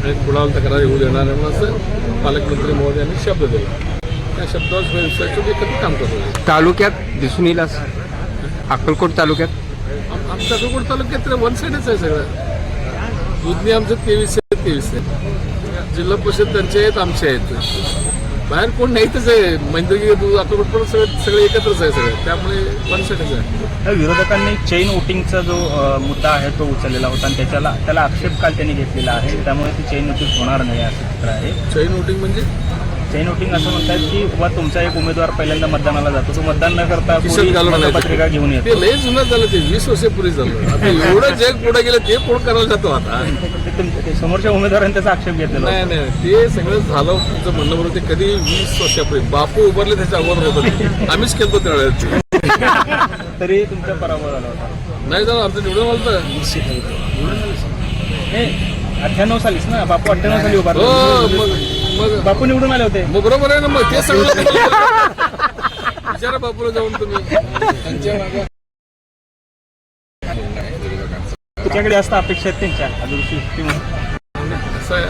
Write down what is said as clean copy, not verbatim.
आणि कुणाला तक्रार येऊ देणार नाही म्हणून असं पालकमंत्री महोदयांनी शब्द दिला. त्या शब्दावर विश्वास ठेवून एकत्र काम करतो. तालुक्यात दिसून येईल असं अक्कलकोट तालुक्यात आमच्या अक्कलकोट तालुक्यात वन साईडच आहे सगळं. दुधनी आमचं 23 आहे. जिल्हा परिषद त्यांचे आहेत, आमचे आहेत. बाहेर कोण नाहीतच आहे. महेंद्रगिरी दूध अक्कलकोट पण सगळे एकत्रच आहे सगळं. त्यामुळे वन साईडच आहे. विरोधकांनी चेन वोटिंगचा जो मुद्दा आहे तो उचललेला होता आणि त्याला आक्षेप काल त्यांनी घेतलेला आहे. त्यामुळे ती चेन वोटिंग होणार नाही असं चित्र आहे. चैन वोटिंग म्हणजे चेन वोटिंग असं म्हणतात की बाबा तुमचा एक उमेदवार पहिल्यांदा मतदानाला जातो, तो मतदान न करता खिशात घालून आणायचं. पत्रिका घेऊन येतो. ते लय जुनं झालं. ते 20 वर्षापूर्वी झालं. आता एवढं जग पुढे गेलं ते कोण करायला जातो आता. ते समोरच्या उमेदवारांनी त्याचा आक्षेप घेतलेला नाही होता. नाही ते सगळं झालं. तुमचं म्हणणं बरोबर. ते कधी 20 वर्षापूर्वी बापू उभारले त्याच्या अगोदर होतं. आम्हीच केलतो त्यावेळेस. तरी तुमचा पराभव झाला होता. नाही झालं आमचं निवडून आलं. हे 98 सालीच ना, बापू 98 साली उभारले. हो मग बापू निवडून आले होते. मग बरोबर आहे ना. मग ते सगळं विचारा बापूला जाऊन तुम्ही. तुझ्याकडे जास्त अपेक्षा आहेत त्यांच्या अजून असं आहे.